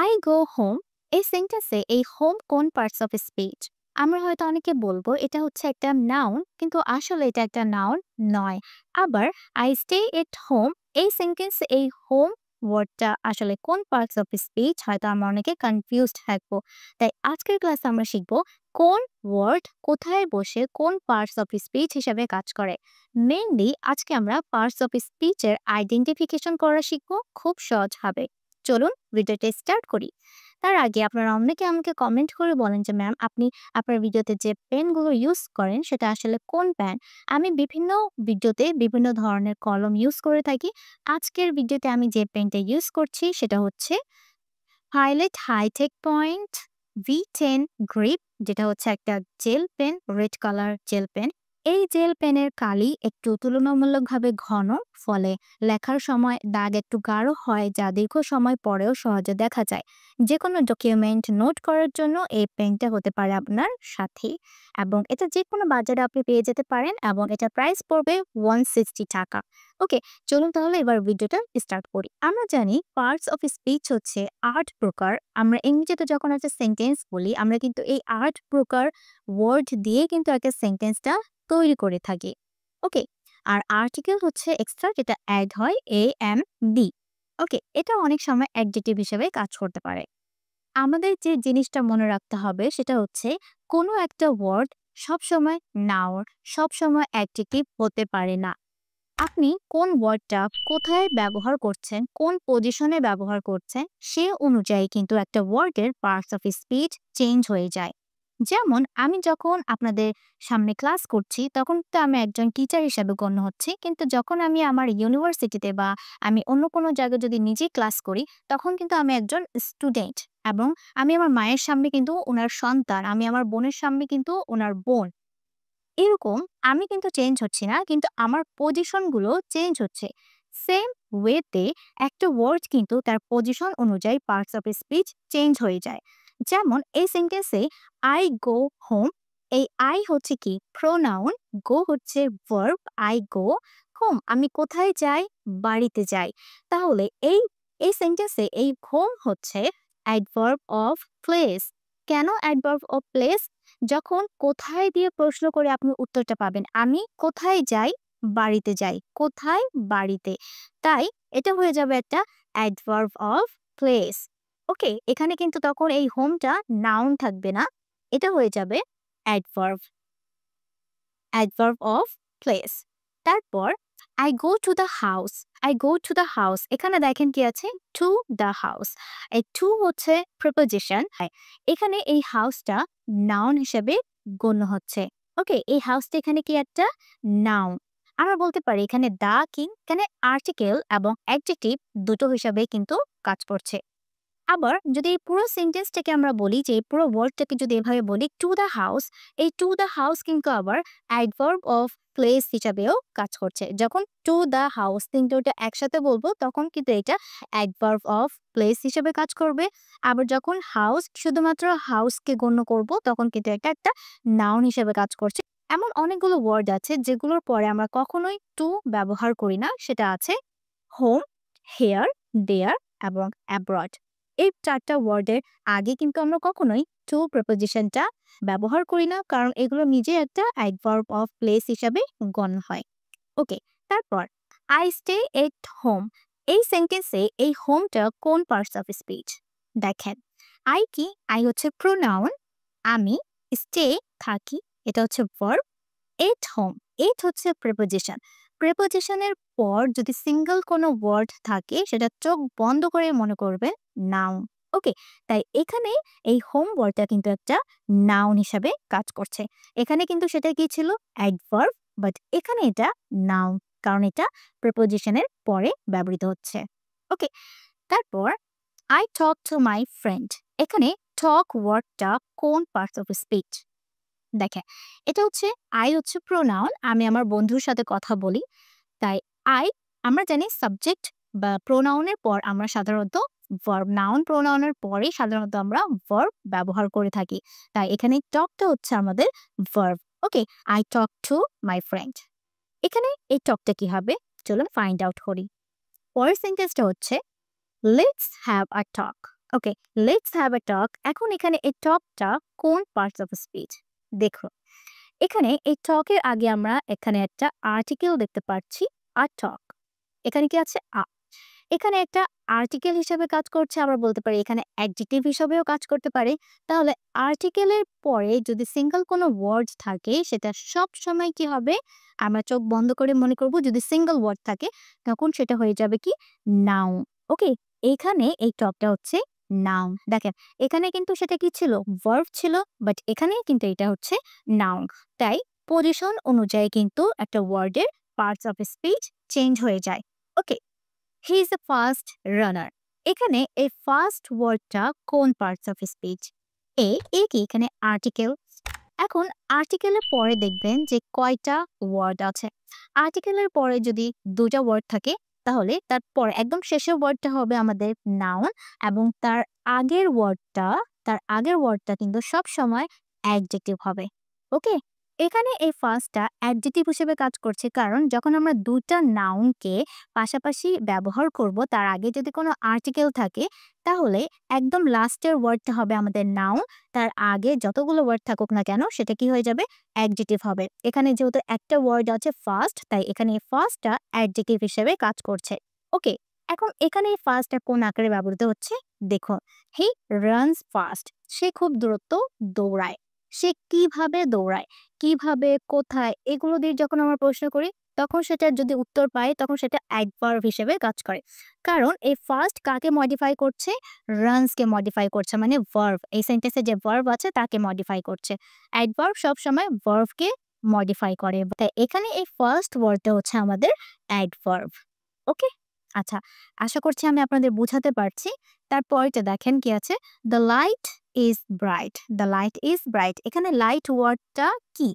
I go home এই সেন্টেন্সে এই হোম কোন পার্টস অফ স্পিচ? আমরা হয়তো অনেকে বলবো এটা হচ্ছে একটা নাউন, কিন্তু আসলে এটা একটা নাউন নয়। আবার আই স্টে এট হোম এই সেন্টেন্সে এই হোম ওয়ার্ডটা আসলে কোন পার্টস অফ স্পিচ, হয়তো আমরা অনেকে কনফিউজড থাকবো। তাই আজকের ক্লাসে আমরা শিখবো কোন ওয়ার্ড কোথায় বসে কোন পার্টস অফ স্পিচ হিসাবে কাজ করে। মেইনলি আজকে আমরা পার্টস অফ স্পিচের আইডেন্টিফিকেশন করা শিখবো খুব সহজ হবে। চলুন ভিডিওটা স্টার্ট করি। তার আগে আপনারা অনেকে আমাকে কমেন্ট করে বলেন যে ম্যাম আপনি আপনার ভিডিওতে যে পেনগুলো ইউজ করেন সেটা আসলে কোন পেন? আমি বিভিন্ন ভিডিওতে বিভিন্ন ধরনের কলম ইউজ করে থাকি। আজকের ভিডিওতে আমি যে পেনটা ইউজ করছি সেটা হচ্ছে highlight hi tech point V10 grip, যেটা হচ্ছে একটা gel pen, red colour gel pen. এই জেল পেনের কালি একটু তুলনামূলকভাবে ঘন, ফলে লেখার সময় দাগ একটু গাঢ় হয়, যা দীর্ঘ সময় পরেও সহজে দেখা যায়। যে কোনো ডকুমেন্ট নোট করার জন্য এই পেনটা হতে পারে আপনার সাথী, এবং এটা যে কোনো বাজারে আপনি পেয়ে যেতে পারেন, এবং এটা প্রাইস পড়বে 160 টাকা। ওকে, চলুন তাহলে এবার ভিডিওটা স্টার্ট করি। আমরা জানি পার্টস অফ স্পিচ হচ্ছে ৮ প্রকার। আমরা ইংরেজিতে যখন একটা সেন্টেন্স বলি, আমরা কিন্তু এই ৮ প্রকার ওয়ার্ড দিয়ে কিন্তু একটা সেন্টেন্সটা তৈরি করে থাকি। ওকে, আর আর্টিকেল হচ্ছে এক্সট্রা, যেটা অ্যাড হয় AMD। ওকে, এটা অনেক সময় অ্যাডজেক্টিভ হিসেবে কাজ করতে পারে। আমাদের যে জিনিসটা মনে রাখতে হবে সেটা হচ্ছে কোনো একটা ওয়ার্ড সবসময় নাউন, সবসময় অ্যাডজেক্টিভ হতে পারে না। আপনি কোন ওয়ার্ডটা কোথায় ব্যবহার করছেন, কোন পজিশনে ব্যবহার করছেন, সে অনুযায়ী কিন্তু একটা ওয়ার্ডের পার্টস অফ স্পিচ চেঞ্জ হয়ে যায়। যেমন আমি যখন আপনাদের সামনে ক্লাস করছি তখন তো আমি একজন টিচার হিসেবে গণ্য হচ্ছি, কিন্তু যখন আমি আমার ইউনিভার্সিটিতে বা আমি অন্য কোনো জায়গায় যদি নিজে ক্লাস করি, তখন কিন্তু আমি একজন স্টুডেন্ট। এবং আমি আমার মায়ের সামনে কিন্তু ওনার সন্তান, আমি আমার বোনের সামনে কিন্তু ওনার বোন। এরকম আমি কিন্তু চেঞ্জ হচ্ছি না, কিন্তু আমার পজিশনগুলো চেঞ্জ হচ্ছে। সেম ওয়েতে একটা ওয়ার্ড কিন্তু তার পজিশন অনুযায়ী পার্টস অফ স্পিচ চেঞ্জ হয়ে যায়। যেমন এই সেন্টেন্সে আই গো হোম, এই আই হচ্ছে কি প্রোনাউন, গো হচ্ছে ভার্ব, আই গো হোম আমি কোথায় যাই, বাড়িতে যাই। তাহলে এই এই সেন্টেন্সে এই হোম হচ্ছে অ্যাডভার্ব অফ প্লেস। কেন অ্যাডভার্ব অফ প্লেস? যখন কোথায় দিয়ে প্রশ্ন করে আপনি উত্তরটা পাবেন। আমি কোথায় যাই? বাড়িতে যাই। কোথায়? বাড়িতে। তাই এটা হয়ে যাবে একটা অ্যাডভার্ব অফ প্লেস। ওকে? এখানে কিন্তু তখন এই হোমটা নাউন থাকবে না। এটা হয়ে যাবে অ্যাডভার্ব, অ্যাডভার্ব অফ প্লেস। তারপর I go to the house, I go to the house এখানে দেখেন কি আছে? To the house। এই to হচ্ছে preposition। এখানে এই হাউসটা নাউন হিসেবে গণ্য হচ্ছে। ওকে, এই হাউসটা এখানে কি একটা নাউন। আমরা বলতে পারি এখানে দা কি, এখানে আর্টিকেল এবং অ্যাডজেক্টিভ দুটো হিসাবে কিন্তু কাজ করছে। আবার যদি এই পুরো সেন্টেন্সটাকে আমরা বলি, যে এই পুরো ওয়ার্ডটাকে যদি এভাবে বলি টু দ্য হাউস, এই টু দ্য হাউস কিন্তু আবার অ্যাডভার্ব অফ প্লেস হিসাবেও কাজ করছে। যখন টু দ্য হাউস তিনটা একসাথে বলবো তখন কিন্তু এটা অ্যাডভার্ব অফ প্লেস হিসেবে কাজ করবে। আবার যখন হাউস শুধুমাত্র হাউসকে গণ্য করব তখন কিন্তু এটা একটা নাউন হিসেবে কাজ করছে। এমন অনেকগুলো ওয়ার্ড আছে যেগুলোর পরে আমরা কখনোই টু ব্যবহার করি না, সেটা আছে হোম, হেয়ার, দেয়ার এবং অ্যাব্রড। এই ৪ টা ওয়ার্ডের আগে কিন্তু আমরা কখনোই টু প্রিপোজিশনটা ব্যবহার করি না, কারণ এগুলো নিজে একটা অ্যাডভার্ব অফ প্লেস হিসাবে গণ্য হয়। ওকে, তারপর আই স্টে এট হোম এই সেন্টেন্সে এই হোমটা কোন পার্টস অফ স্পিচ? দেখেন, আই কি? আই হচ্ছে প্রোনাউন, আমি স্টে থাকি, এটা হচ্ছে ভার্ব। এট হোম, এট হচ্ছে প্রিপোজিশন। প্রিপোজিশনের পর যদি সিঙ্গেল কোনো ওয়ার্ড থাকে সেটা চোখ বন্ধ করে মনে করবে নাউন। ওকে, তাই এখানে এই হোম ওয়ার্ডটা কিন্তু একটা নাউন হিসাবে কাজ করছে। এখানে কিন্তু সেটা কি ছিল? অ্যাডভার্ব, বাট এখানে এটা নাউন, কারণ এটা প্রিপোজিশনের পরে ব্যবহৃত হচ্ছে। ওকে, তারপর I talk to my friend, এখানে টক ওয়ার্ডটা কোন পার্টস অফ স্পিচ? দেখেন, এটা হচ্ছে আই হচ্ছে প্রোনাউন, আমি আমার বন্ধুর সাথে কথা বলি। তাই আই, আমরা জানি সাবজেক্ট বা প্রোনাউনের পর আমরা সাধারণত ভার্ব, নাউন প্রোনাউনের পরেই সাধারণত আমরা ভার্ব ব্যবহার করে থাকি। তাই এখানে টকটা হচ্ছে আমাদের verb. Okay, I talk to my friend. এখানে এই টকটা কি হবে? চলুন ফাইন্ড আউট করি। পরের সেন্টেন্সটা হচ্ছে let's have a talk. Okay, let's have a talk. এখন এখানে এই টকটা কোন পার্টস অফ স্পিচ? দেখো, এখানে এই টকের আগে আমরা এখানে একটা আর্টিকেল দেখতে পাচ্ছি, আ টক। এখানে কি আছে? এখানে একটা আর্টিকেল হিসেবে কাজ করছে, আবার বলতে পারি এখানে অ্যাডজেক্টিভ হিসেবেও কাজ করতে পারে। তাহলে আর্টিকেলের পরে যদি সিঙ্গেল কোনো ওয়ার্ড থাকে সেটা সব সময় কি হবে? আমরা চোখ বন্ধ করে মনে করব, যদি সিঙ্গেল ওয়ার্ড থাকে তখন সেটা হয়ে যাবে কি? নাউন। ওকে, এখানে এই টপটা হচ্ছে নাউন। দেখেন, এখানে কিন্তু সেটা কি ছিল? ভার্ব ছিল, বাট এখানে কিন্তু এটা হচ্ছে নাউন। তাই পজিশন অনুযায়ী কিন্তু একটা ওয়ার্ডের পার্টস অফ স্পিচ চেঞ্জ হয়ে যায়। ওকে, হি ইজ এ ফাস্ট রানার। এখানে এই ফার্স্ট ওয়ার্ডটা কোন পার্টস অফ স্পিচ? এ কি এখানে আর্টিকেল। এখন আর্টিকেলের পরে দেখবেন যে কয়টা ওয়ার্ড আছে। আর্টিকেলের পরে যদি দুটা ওয়ার্ড থাকে তাহলে তারপর একদম শেষের ওয়ার্ডটা হবে আমাদের নাউন, এবং তার আগের ওয়ার্ডটা কিন্তু সব সময় অ্যাডজেক্টিভ হবে। ওকে, এখানে এই ফার্স্টটা অ্যাডজেক্টিভ হিসেবে কাজ করছে, কারণ যখন আমরা দুটা নাউনকে পাশাপাশি ব্যবহার করব তার আগে যদি কোনো আর্টিকেল থাকে তাহলে একদম লাস্টের ওয়ার্ডটা হবে আমাদের নাউন, তার আগে যতগুলো ওয়ার্ড থাকুক না কেন সেটা কি হয়ে যাবে? অ্যাডজেক্টিভ হবে। এখানে যেহেতু একটা ওয়ার্ড আছে ফার্স্ট, তাই এখানে ফার্স্টটা অ্যাডজেক্টিভ হিসেবে কাজ করছে। ওকে, এখন এখানে ফার্স্টটা কোন আকারে ব্যবহৃত হচ্ছে? দেখুন, হি রানস ফাস্ট। সে খুব দ্রুত দৌড়ায়। সে কিভাবে দৌড়ায়, কিভাবে, কোথায়, এগুলো দিয়ে যখন আমরা প্রশ্ন করি তখন সেটার যদি উত্তর পাই তখন সেটা অ্যাডভার্ব হিসেবে কাজ করে। কারণ এই ফার্স্ট কাকে মডিফাই করছে? রানসকে মডিফাই করছে, মানে ভার্ব। এই সেন্টেন্সে যে ভার্ব আছে তাকে মডিফাই করছে। অ্যাডভার্ব সবসময় ভার্বকে মডিফাই করে, তাই এখানে এই ফার্স্ট ওয়ার্ডটা হচ্ছে আমাদের অ্যাডভার্ব। ওকে, আচ্ছা, আশা করছি আমি আপনাদের বোঝাতে পারছি। তারপরটা দেখেন কি আছে? The light is bright. The light is bright, এখানে লাইট ওয়ার্ডটা কি?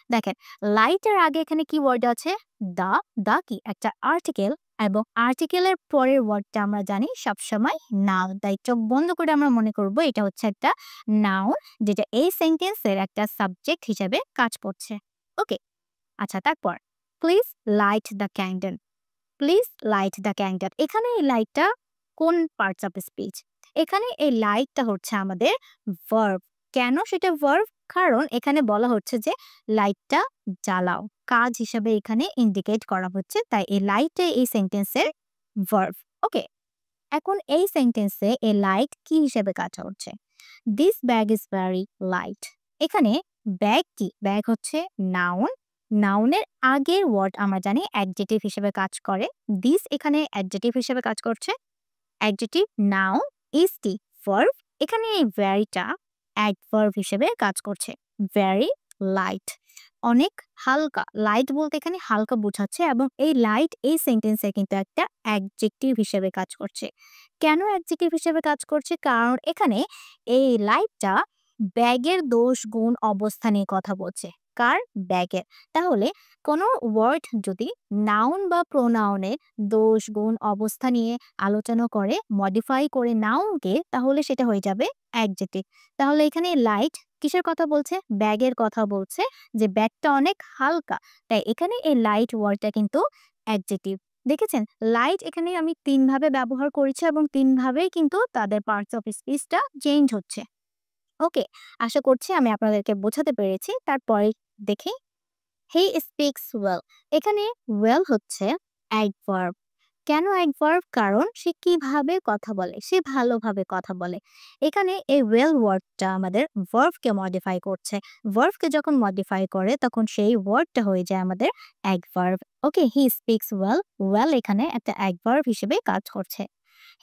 দেখেন, লাইটের আগে এখানে কি ওয়ার্ড আছে? দা। দা কি একটা আর্টিকেল, এবং আর্টিকেলের পরের ওয়ার্ডটা আমরা জানি সবসময় নাউন। তাই চোখ বন্ধ করে আমরা মনে করব এটা হচ্ছে একটা নাউন, যেটা এই সেন্টেন্সের একটা সাবজেক্ট হিসেবে কাজ করছে। ওকে, আচ্ছা, তারপর please light the candle. Please light the candle, এখানে এই লাইটটা কোন পার্টস অফ স্পিচ? এখানে এই লাইটটা হচ্ছে আমাদের ভার্ব। কেন সেটা ভার্ব? কারণ এখানে বলা হচ্ছে যে লাইটটা জ্বালাও, কাজ হিসাবে এখানে ইন্ডিকেট করা হচ্ছে, তাই এই লাইটে এই সেন্টেন্সের ভার্ব। ওকে, এখন এই সেন্টেন্সে এই লাইট কি হিসেবে কাজ করছে? This bag is very light. এখানে ব্যাগ কি? ব্যাগ হচ্ছে নাউন। নাউনের আগের ওয়ার্ড আমরা জানি অ্যাডজেক্টিভ হিসেবে কাজ করে। দিস এখানে অ্যাডজেক্টিভ হিসেবে কাজ করছে। অ্যাডজেক্টিভ নাউন, ইজ কি? ভার্ব। এখানে এই ভ্যারিটা অ্যাডভার্ব হিসেবে কাজ করছে। ভেরি লাইট, অনেক হালকা। লাইট বলতে এখানে হালকা বোঝাচ্ছে, এবং এই লাইট এই সেন্টেন্সে কিন্তু একটা অ্যাডজেক্টিভ হিসেবে কাজ করছে। কেন অ্যাডজেক্টিভ হিসেবে কাজ করছে? কারণ এখানে এই লাইটটা ব্যাগের দোষ গুণ অবস্থা নিয়ে কথা বলছে। কার? ব্যাগের। তাহলে কোনো ওয়ার্ড যদি নাউন বা প্রোনাউনের দোষ গুণ অবস্থা নিয়ে আলোচনা করে, মডিফাই করে নাউনকে, তাহলে সেটা হয়ে যাবে অ্যাডজেক্টিভ। তাহলে এখানে লাইট কিসের কথা বলছে? ব্যাগের কথা বলছে, যে ব্যাগটা অনেক হালকা। তাই এখানে এই লাইট ওয়ার্ডটা কিন্তু অ্যাডজেক্টিভ। দেখেছেন, লাইট এখানে আমি তিন ভাবে ব্যবহার করেছি, এবং তিন ভাবেই কিন্তু তাদের পার্টস অফ স্পিচটা চেঞ্জ হচ্ছে। ওকে, আশা করছি আমি আপনাদেরকে বোঝাতে পেরেছি। তারপরে দেখি, হি স্পিক্স ওয়েল। এখানে ওয়েল হচ্ছে অ্যাডভার্ব। কেন অ্যাডভার্ব? কারণ সে কিভাবে কথা বলে, সে ভালোভাবে কথা বলে। এখানে এই ওয়েল ওয়ার্ডটা আমাদের ভার্বকে মডিফাই করছে। ভার্বকে যখন মডিফাই করে তখন সেই ওয়ার্ডটা হয়ে যায় আমাদের adverb. Okay, he speaks well. Well এখানে একটা অ্যাডভার্ব হিসেবে কাজ করছে।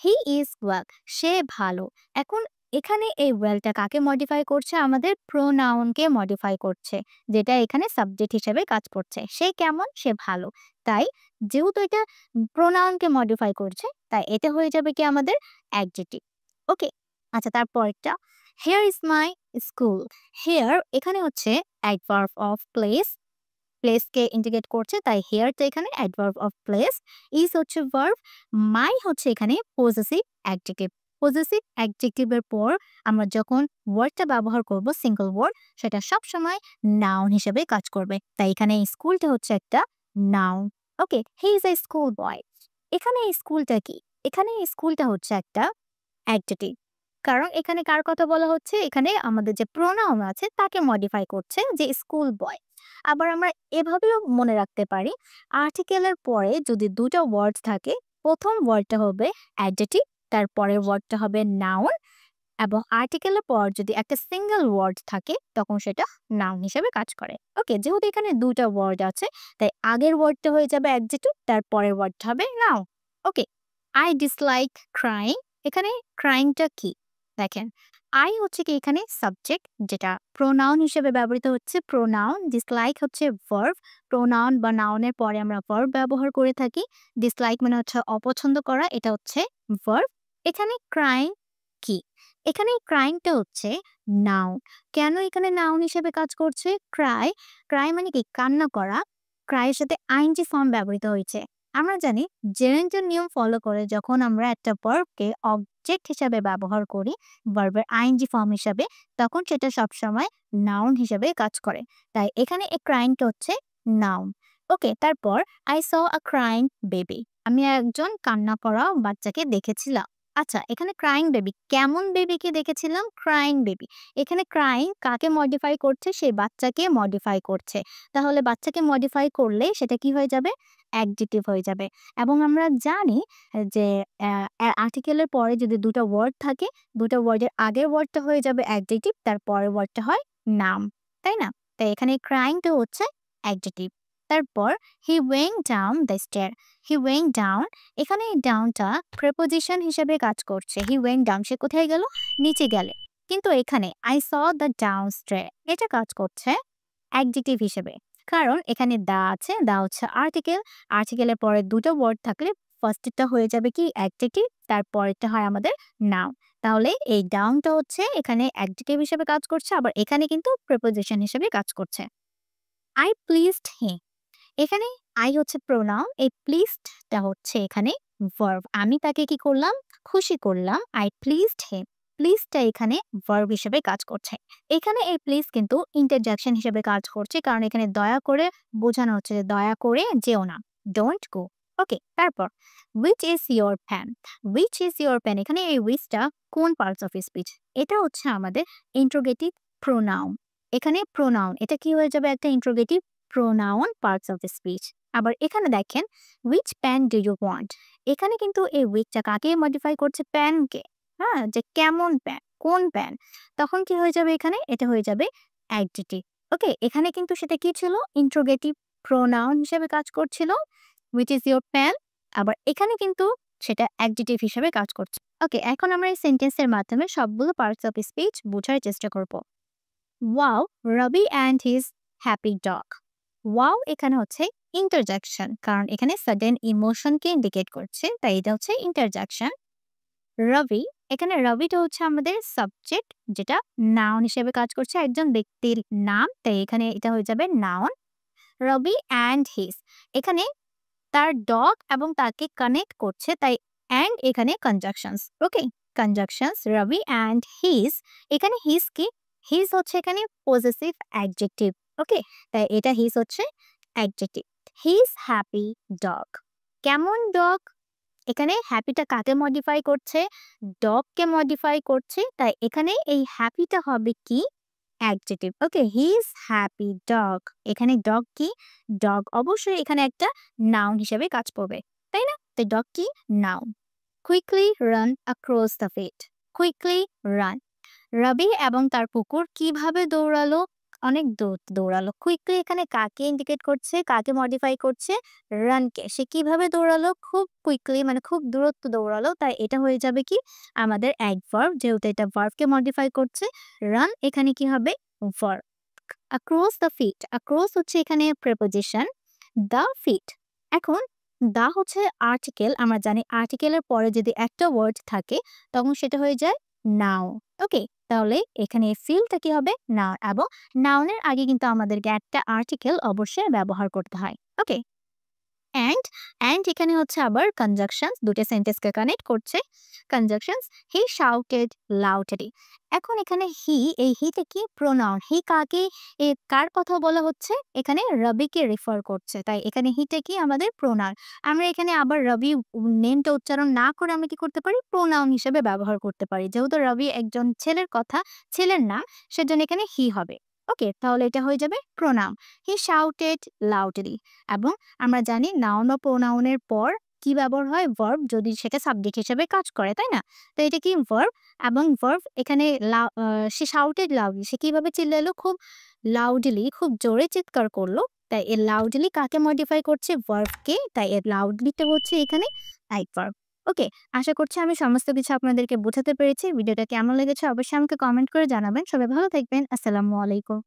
হি ইজ ওয়েল, সে ভালো। এখন এখানে এই ওয়েলটা কাকে মডিফাই করছে? আমাদের প্রোনাউনকে মডিফাই করছে, যেটা এখানে সাবজেক্ট হিসেবে কাজ করছে। সে কেমন? সে ভালো। তাই যেহেতু এটা প্রোনাউনকে মডিফাই করছে, তাই এটা হয়ে যাবে কি আমাদের অ্যাডজেক্টিভ। ওকে, আচ্ছা, তারপরটা, here is my school. Here এখানে হচ্ছে অ্যাডভার্ব অফ প্লেস। প্লেসকে ইন্ডিকেট করছে, তাই হেয়ারটা এখানে অ্যাডভার্ব অফ প্লেস। ইজ হচ্ছে ভার্ব। মাই হচ্ছে এখানে পজেসিভ অ্যাডজেক্টিভ। পজেসিভ অ্যাডজেক্টিভের পর আমরা যখন ওয়ার্ডটা ব্যবহার করব, সিঙ্গেল ওয়ার্ড, সেটা সবসময় নাউন হিসেবে কাজ করবে। তাই এখানে স্কুলটা হচ্ছে একটা noun. Okay, he is a school বয়। এখানে এই স্কুলটা কি? এখানে এই স্কুলটা হচ্ছে একটা অ্যাডজেক্টিভ। কারণ এখানে কার কথা বলা হচ্ছে? এখানে আমাদের যে প্রোনাউন আছে তাকে মডিফাই করছে, যে স্কুল বয়। আবার আমরা এভাবেও মনে রাখতে পারি, আর্টিকেলের পরে যদি ২ টা ওয়ার্ড থাকে, ১ম ওয়ার্ডটা হবে অ্যাডজেক্টিভ, তার পরের ওয়ার্ডটা হবে নাউন, এবং আর্টিকেলের পর যদি একটা সিঙ্গেল ওয়ার্ড থাকে তখন সেটা নাউন হিসেবে কাজ করে। ওকে, যেহেতু এখানে ২ টা ওয়ার্ড আছে তাই আগের ওয়ার্ডটা হয়ে যাবে অ্যাডজেক্টিভ, তার পরের ওয়ার্ডটা হবে noun. Okay, I dislike crying. এখানে ক্রাইংটা কি? দেখেন, আই হচ্ছে কি এখানে সাবজেক্ট, যেটা প্রোনাউন হিসেবে ব্যবহৃত হচ্ছে প্রোনাউন। ডিসলাইক হচ্ছে ভার্ব। প্রোনাউন বা নাউনের পরে আমরা ভার্ব ব্যবহার করে থাকি। ডিসলাইক মানে হচ্ছে অপছন্দ করা, এটা হচ্ছে ভার্ব। এখানে ক্রাইং কি? এখানে ক্রাইংটা হচ্ছে নাউন। কেন এখানে নাউন হিসেবে কাজ করছে? ক্রাই, ক্রাই মানে কি? কান্না করা। ক্রাই এর সাথে আইএনজি ফর্ম ব্যবহৃত হয়েছে। আমরা জানি জেরেন্টের নিয়ম ফলো করে যখন আমরা একটা ভার্বকে অবজেক্ট হিসাবে ব্যবহার করি, ভার্বের আইএনজি ফর্ম হিসাবে, তখন সেটা সবসময় নাউন হিসাবে কাজ করে। তাই এখানে এই ক্রাইংটা হচ্ছে নাউন। ওকে, তারপর I saw a crying baby. আমি একজন কান্না করা বাচ্চাকে দেখেছিলাম। আচ্ছা, এখানে ক্রাইং বেবি, কেমন বেবিকে দেখেছিলাম? Crying baby. এখানে ক্রাইং কাকে মডিফাই করছে? সেই বাচ্চাকে মডিফাই করছে। তাহলে বাচ্চাকে মডিফাই করলে সেটা কি হয়ে যাবে? অ্যাডজেক্টিভ হয়ে যাবে। এবং আমরা জানি যে আর্টিকেলের পরে যদি ২ টা ওয়ার্ড থাকে, ২ টা ওয়ার্ডের আগের ওয়ার্ডটা হয়ে যাবে অ্যাডজেক্টিভ, তার পরের ওয়ার্ডটা হয় নাউন। তাই না? তাই এখানে ক্রাইংটা হচ্ছে অ্যাডজেক্টিভ। তারপর he went down the stair. He went down, এখানে এই ডাউনটা প্রেপোজিশন হিসেবে কাজ করছে। হি ওয়েন্ট ডাউন, সে কোথায় গেল? নিচে গেলে। কিন্তু এখানে I saw the down stair, এটা কাজ করছে অ্যাডজেক্টিভ হিসেবে। কারণ এখানে দা আছে, দা হচ্ছে আর্টিকেল। আর্টিকেলের পরে ২ টা ওয়ার্ড থাকলে ফার্স্টেরটা হয়ে যাবে কি? অ্যাডজেক্টিভ, তারপরেরটা হয় আমাদের নাউন। তাহলে এই ডাউনটা হচ্ছে এখানে অ্যাডজেক্টিভ হিসেবে কাজ করছে, আবার এখানে কিন্তু প্রিপোজিশন হিসেবে কাজ করছে। আই প্লিজড হিম। এখানে আই হচ্ছে প্রোনাউন, এই প্লিজডটা হচ্ছে এখানে ভার্ব। আমি তাকে কি করলাম? খুশি করলাম। আই প্লিজড হিম। প্লিজটা এখানে ভার্ব হিসেবে কাজ করছে। এখানে এই প্লিজ কিন্তু ইন্টারজেকশন হিসেবে কাজ করছে, কারণ এখানে দয়া করে বোঝানো হচ্ছে যে দয়া করে যেও না, ডোন্ট গো। ওকে, তারপর which is your pen. Which is your pen, এখানে এই হুইচটা কোন পার্টস অফ স্পিচ? এটা হচ্ছে আমাদের ইন্ট্রোগেটিভ প্রোনাউন। এখানে প্রোনাউন, এটা কি হয়ে যাবে? একটা interrogative pronoun, parts of speech. আবার এখানে দেখেন which pen do you want, এখানে কিন্তু এই whichটা কাকে মডিফাই করছে? প্যানকে। হ্যাঁ, যে কেমন প্যান, কোন প্যান, তখন কি হয়ে যাবে এখানে? এটা হয়ে যাবে অ্যাডজেক্টিভ। ওকে, এখানে কিন্তু সেটা কি ছিল? ইন্ট্রোগেটিভ প্রোনাউন হিসেবে কাজ করছিল, which is your pen। আবার এখানে কিন্তু সেটা অ্যাডজেক্টিভ হিসেবে কাজ করছে। ওকে, এখন আমরা এই সেন্টেন্সের মাধ্যমে সবগুলো পার্টস অফ স্পিচ বোঝার চেষ্টা করব। Wow, Rabi and his happy dog. Wow এখানে হচ্ছে ইন্টারজেকশন, কারণ এখানে সাডেন ইমোশনকে ইন্ডিকেট করছে, তাই এটা হচ্ছে ইন্টারজেকশন। রবি, এখানে রবিটা হচ্ছে আমাদের সাবজেক্ট, যেটা নাউন হিসেবে কাজ করছে, একজন ব্যক্তির নাম, তাই এখানে এটা হয়ে যাবে নাউন। রবি অ্যান্ড হিজ, এখানে তার ডগ এবং তাকে কানেক্ট করছে, তাই অ্যান্ড এখানে conjunctions. Okay, conjunctions Rabi and his. এখানে হিজ কি? হিজ হচ্ছে এখানে পজেসিভ অ্যাডজেক্টিভ। ওকে, তাই এটা হিজ হচ্ছে অ্যাডজেক্টিভ। হিজ হ্যাপি ডগ, কেমন ডগ? এখানে হ্যাপিটা কাকে মডিফাই করছে? ডগকে মডিফাই করছে, তাই এখানে এই হ্যাপিটা হবে কি? অ্যাডজেক্টিভ। ওকে, হিজ হ্যাপি ডগ, এখানে ডগ কি? ডগ অবশ্যই এখানে একটা নাউন হিসেবে কাজ করবে, তাই না? তো ডগ কি? Noun. Quickly run across the field. Quickly run, Rabi এবং তার কুকুর কিভাবে দৌড়ালো? অনেক দৌড়ালো। কুইকলি এখানে কাকে ইন্ডিকেট করছে? কাকে মডিফাই করছে? রানকে। সে কিভাবে দৌড়ালো? খুব কুইকলি, মানে খুব দূরত্ব দৌড়ালো, তাই এটা হয়ে যাবে কি? আমাদের অ্যাডভার্ব, যেহেতু এটা ভার্বকে মডিফাই করছে। রান এখানে কি হবে? Verb. Across the feet, across হচ্ছে এখানে প্রিপোজিশন, দ্য ফিট। এখন দা হচ্ছে আর্টিকেল, আমরা জানি আর্টিকেলের পরে যদি একটা ওয়ার্ড থাকে তখন সেটা হয়ে যায় নাউন। ওকে, তাহলে এখানে ফিলটা কি হবে? নাউন, এবং নাউনের আগে কিন্তু আমাদেরকে একটা আর্টিকেল অবশ্যই ব্যবহার করতে হয়। ওকে, অ্যান্ড এখানে হচ্ছে আবার কনজাংশনস, দুটো সেন্টেন্সকে কানেক্ট করছে। কনজাংশনস, হি শাউটেড লাউডলি। এখন এখানে এই হিটা কি? প্রোনাউন। হি কাকে, কার কথা বলা হচ্ছে? এখানে রবিকে রেফার করছে, তাই এখানে হিটা কি? আমাদের প্রোনাউন। আমরা এখানে আবার রবি নেমটা উচ্চারণ না করে আমরা কি করতে পারি? প্রোনাউন হিসেবে ব্যবহার করতে পারি। যেহেতু রবি একজন ছেলের কথা, ছেলের নাম, সেজন্য এখানে হি হবে। ওকে, তাহলে এটা হয়ে যাবে প্রোনাউন। হি শাউটেড লাউডলি। এবং আমরা জানি নাউন বা প্রোনাউনের পর কি ব্যবহার হয়? ভার্ব, যদি সেটা সাবজেক্ট হিসেবে কাজ করে, তাই না? তো এটা কি? ভার্ব। এবং ভার্ব এখানে সে শাউটেড লাউডলি, সে কিভাবে চিল্লালো? খুব লাউডলি, খুব জোরে চিৎকার করলো। তাই এর লাউডলি কাকে মডিফাই করছে? ভার্বকে। তাই এর লাউডলিটা হচ্ছে এখানে অ্যাডভার্ব। ওকে, আশা করছি আমি সমস্ত কিছু আপনাদেরকে বোঝাতে পেরেছি। ভিডিওটা কেমন লেগেছে অবশ্যই আমাকে কমেন্ট করে জানাবেন। সবাই ভালো থাকবেন। আসসালামু আলাইকুম।